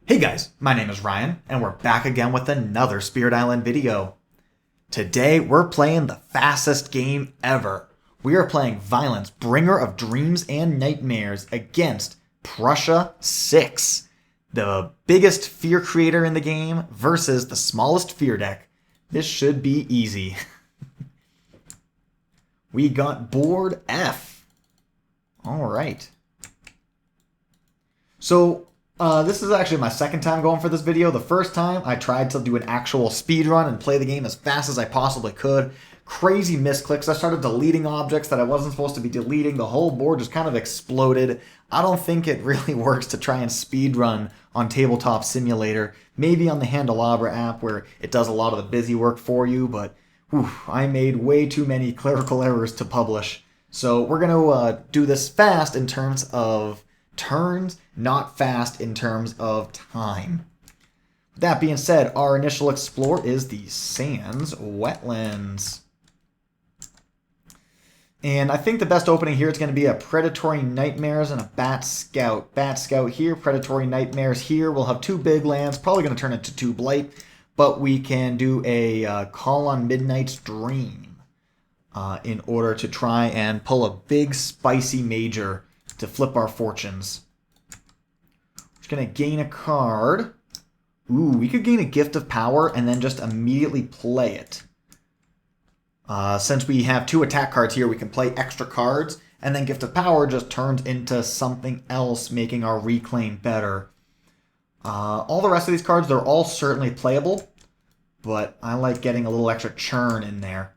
Hey guys, my name is Ryan, and we're back again with another Spirit Island video. Today, we're playing the fastest game ever. We are playing Violence, Bringer of Dreams and Nightmares against Prussia 6, the biggest fear creator in the game versus the smallest fear deck. This should be easy. We got board F. Alright. So, this is actually my second time going for this video. The first time, I tried to do an actual speed run and play the game as fast as I possibly could. Crazy misclicks. I started deleting objects that I wasn't supposed to be deleting. The whole board just kind of exploded. I don't think it really works to try and speed run on Tabletop Simulator. Maybe on the Handelabra app where it does a lot of the busy work for you, but I made way too many clerical errors to publish. So we're going to do this fast in terms of turns, not fast in terms of time. That being said, our initial explore is the Sands Wetlands. And I think the best opening here is going to be a Predatory Nightmares and a Bat Scout. Bat Scout here, Predatory Nightmares here. We'll have two big lands, probably going to turn into two Blight, but we can do a Call on Midnight's Dream in order to try and pull a big spicy major to flip our fortunes. We're just going to gain a card. Ooh, we could gain a Gift of Power and then just immediately play it. Since we have two attack cards here, we can play extra cards, and then Gift of Power just turns into something else, making our Reclaim better. All the rest of these cards, they're all certainly playable, but I like getting a little extra churn in there.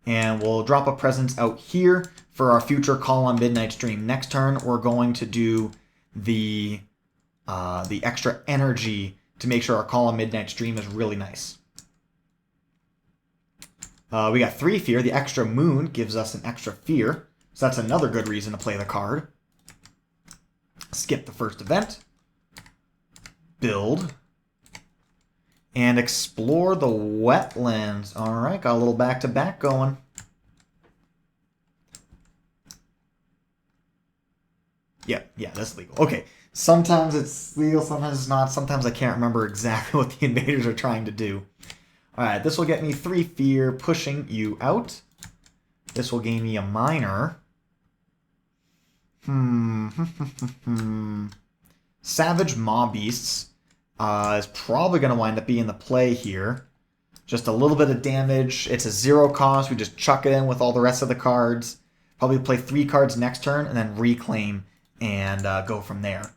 And we'll drop a presence out here for our future Call on Midnight's Dream. Next turn, we're going to do the extra energy to make sure our Call on Midnight's Dream is really nice. We got 3 fear. The extra moon gives us an extra fear. So that's another good reason to play the card. Skip the first event. Build. And explore the wetlands. Alright, got a little back-to-back going. Yeah, that's legal. Okay, sometimes it's legal, sometimes it's not. Sometimes I can't remember exactly what the invaders are trying to do. Alright, this will get me 3 fear, pushing you out. This will gain me a minor. Savage Maw Beasts is probably going to wind up being the play here. Just a little bit of damage. It's a 0 cost. We just chuck it in with all the rest of the cards. Probably play 3 cards next turn and then reclaim and go from there.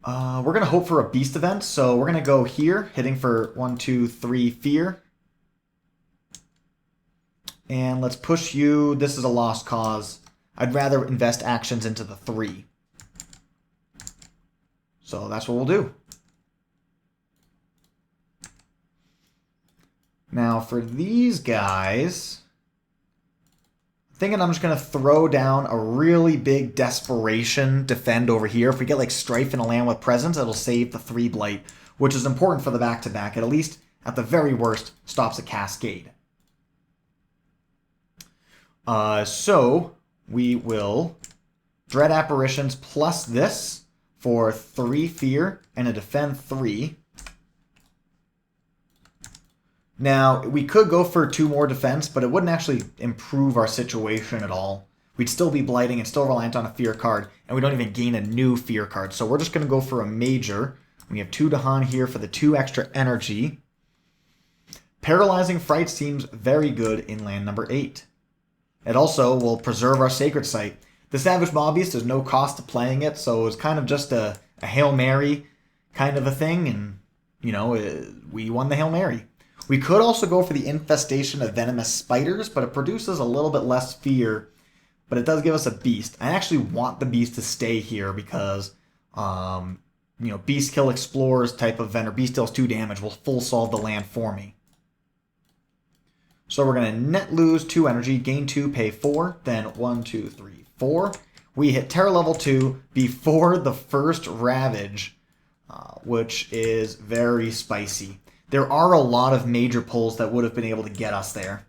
We're going to hope for a beast event. So we're going to go here, hitting for 1, 2, 3 fear. And let's push you. This is a lost cause. I'd rather invest actions into the 3. So that's what we'll do. Now for these guys, I'm thinking I'm just going to throw down a really big Desperation Defend over here. If we get like Strife in a land with Presence, it'll save the 3 Blight, which is important for the back-to-back. It at least, at the very worst, stops a Cascade. So we will Dread Apparitions plus this for 3 fear and a defend 3. Now, we could go for 2 more defense, but it wouldn't actually improve our situation at all. We'd still be blighting and still reliant on a fear card, and we don't even gain a new fear card. So we're just going to go for a major. We have 2 Dahan here for the 2 extra energy. Paralyzing Fright seems very good in land number 8. It also will preserve our Sacred Site. The Savage Maw Beast, there's no cost to playing it, so it's kind of just a Hail Mary kind of a thing, and, you know, we won the Hail Mary. We could also go for the Infestation of Venomous Spiders, but it produces a little bit less fear, but it does give us a Beast. I actually want the Beast to stay here because, Beast Kill Explorers type of event, or Beast deals 2 damage, will full solve the land for me. So we're going to net lose 2 energy, gain 2, pay 4, then 1, 2, 3, 4. We hit Terror level 2 before the first Ravage, which is very spicy. There are a lot of major pulls that would have been able to get us there.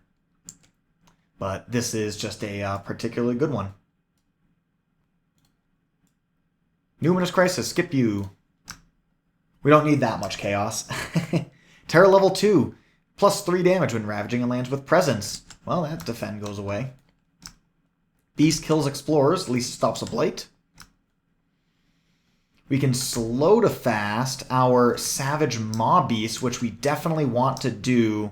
But this is just a particularly good one. Numinous Crisis, skip you. We don't need that much chaos. Terror level 2, plus 3 damage when ravaging and lands with presence. Well, that defend goes away. Beast kills explorers, at least stops a blight. We can slow to fast our Savage Maw Beast, which we definitely want to do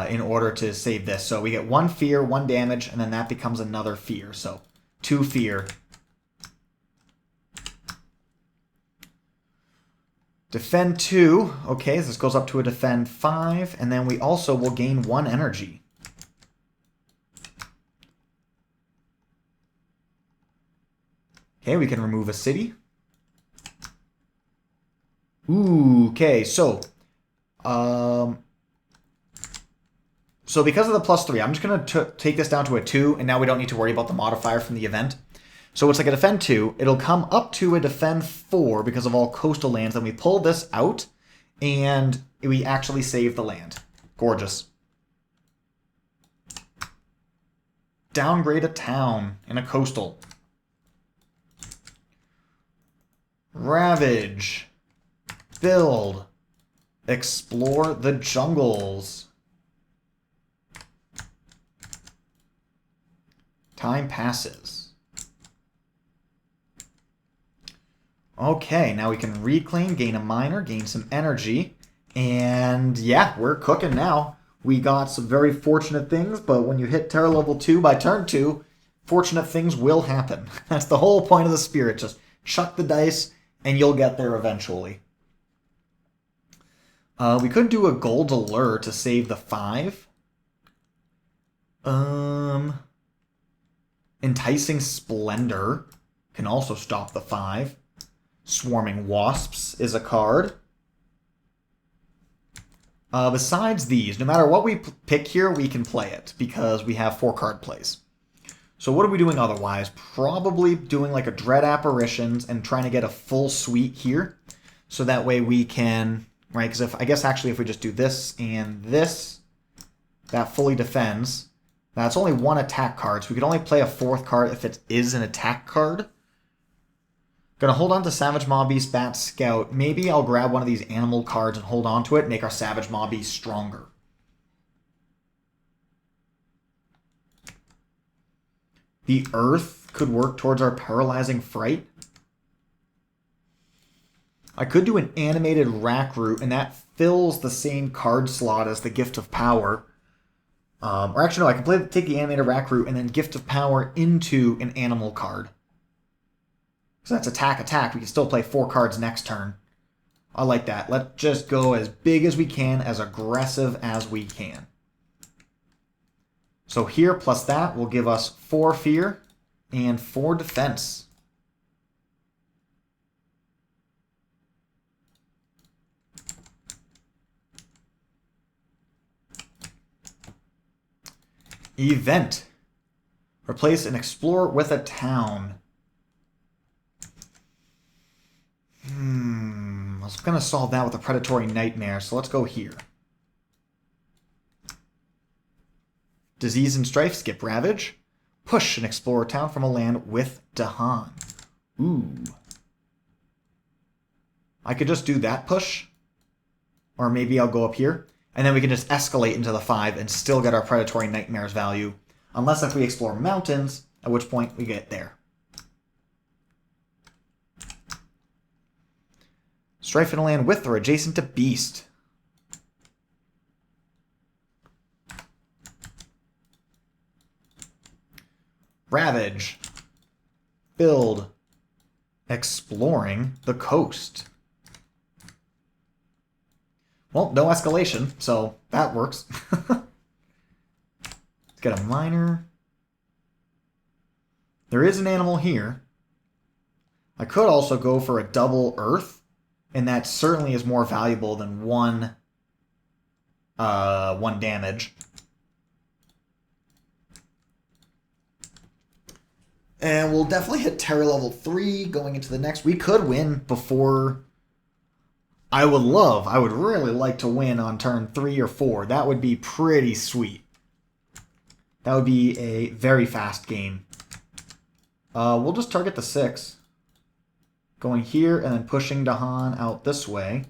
in order to save this. So we get 1 fear, 1 damage, and then that becomes another fear. So 2 fear. Defend 2. Okay, so this goes up to a defend 5, and then we also will gain 1 energy. Okay, we can remove a city. Ooh, okay, so because of the plus 3, I'm just going to take this down to a 2, and now we don't need to worry about the modifier from the event. So it's like a defend 2. It'll come up to a defend 4 because of all coastal lands. Then we pull this out, and we actually save the land. Gorgeous. Downgrade a town in a coastal. Ravage. Build. Explore the jungles. Time passes. Okay, now we can reclaim, gain a miner, gain some energy, and yeah, we're cooking now. We got some very fortunate things, but when you hit Terror level 2 by turn 2, fortunate things will happen. That's the whole point of the Spirit. Just chuck the dice, and you'll get there eventually. We could do a gold allure to save the 5. Enticing Splendor can also stop the 5. Swarming Wasps is a card. Besides these, no matter what we pick here, we can play it because we have 4 card plays. So what are we doing otherwise? Probably doing like a Dread Apparitions and trying to get a full suite here. So that way we can, right, because I guess actually if we just do this and this, that fully defends. That's only 1 attack card, so we could only play a 4th card if it is an attack card. Gonna hold on to Savage Maw Beast, Bat Scout. Maybe I'll grab one of these animal cards and hold on to it, make our Savage Maw Beast stronger. The Earth could work towards our Paralyzing Fright. I could do an animated Rack Root, and that fills the same card slot as the Gift of Power. Or actually, no, I can take the animated Rack Root and then Gift of Power into an animal card. So that's attack. We can still play 4 cards next turn. I like that. Let's just go as big as we can, as aggressive as we can. So here plus that will give us 4 fear and 4 defense. Event. Replace an explorer with a town. I was going to solve that with a Predatory Nightmare, so let's go here. Disease and Strife, skip Ravage. Push an explorer town from a land with Dahan. Ooh. I could just do that push. Or maybe I'll go up here. And then we can just escalate into the 5 and still get our Predatory Nightmares value. Unless if we explore mountains, at which point we get there. Strife in a land with or adjacent to Beast. Ravage. Build. Exploring the coast. Well, no escalation, so that works. Let's get a miner. There is an animal here. I could also go for a double earth, and that certainly is more valuable than one damage. And we'll definitely hit Terror level 3 going into the next. We could win before... I would really like to win on turn 3 or 4. That would be pretty sweet. That would be a very fast game. We'll just target the 6. Going here and then pushing Dahan out this way.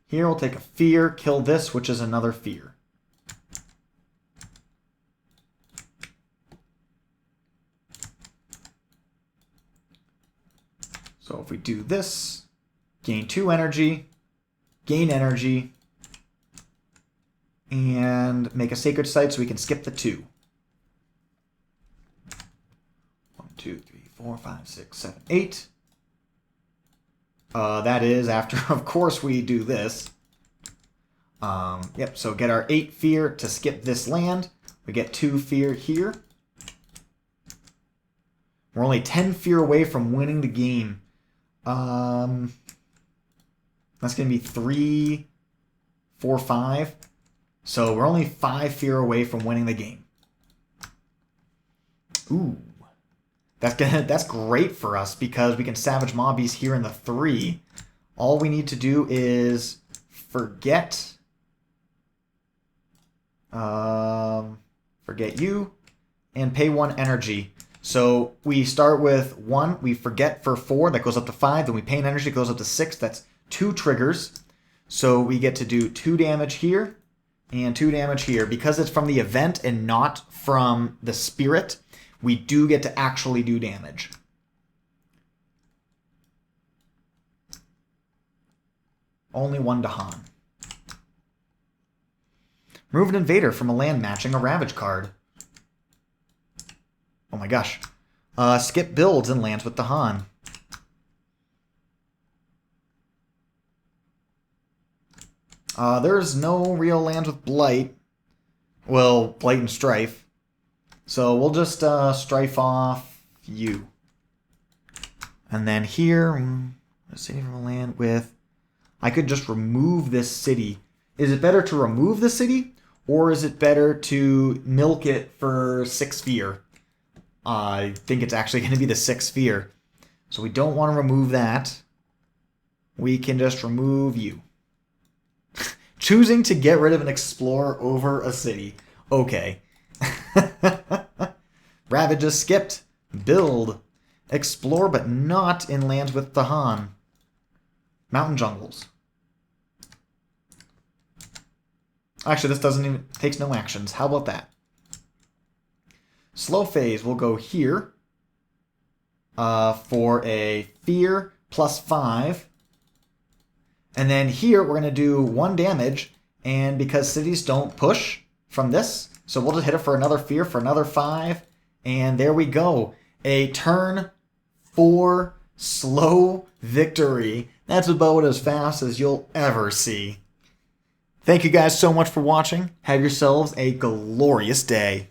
Here we'll take a fear, kill this, which is another fear. So if we do this, gain 2 energy, gain energy, and make a sacred site so we can skip the 2. 1, 2, 3, 4, 5, 6, 7, 8. That is after, of course, we do this. Yep, so get our 8 fear to skip this land. We get 2 fear here. We're only 10 fear away from winning the game. That's going to be 3, 4, 5. So we're only 5 fear away from winning the game. Ooh. That's great for us because we can Savage Mobbies here in the 3. All we need to do is forget you and pay 1 energy. So we start with 1, we forget for 4, that goes up to 5, then we pay an energy, goes up to 6, that's 2 triggers. So we get to do 2 damage here and 2 damage here. Because it's from the event and not from the spirit, we do get to actually do damage. Only 1 Dahan. Remove an invader from a land matching a Ravage card. Oh my gosh. Skip builds and lands with Dahan. There's no real lands with Blight. Well, Blight and Strife. So we'll just Strife off you. And then here, a city from a land with... I could just remove this city. Is it better to remove the city? Or is it better to milk it for 6 fear? I think it's actually going to be the 6 fear. So we don't want to remove that. We can just remove you. Choosing to get rid of an explorer over a city. Okay. Ravage is skipped. Build. Explore, but not in lands with Dahan. Mountain jungles. Actually, this doesn't even... takes no actions. How about that? Slow phase will go here. For a fear plus 5. And then here we're going to do 1 damage. And because cities don't push from this, so we'll just hit it for another fear for another 5. And there we go. A turn 4 slow victory. That's about as fast as you'll ever see. Thank you guys so much for watching. Have yourselves a glorious day.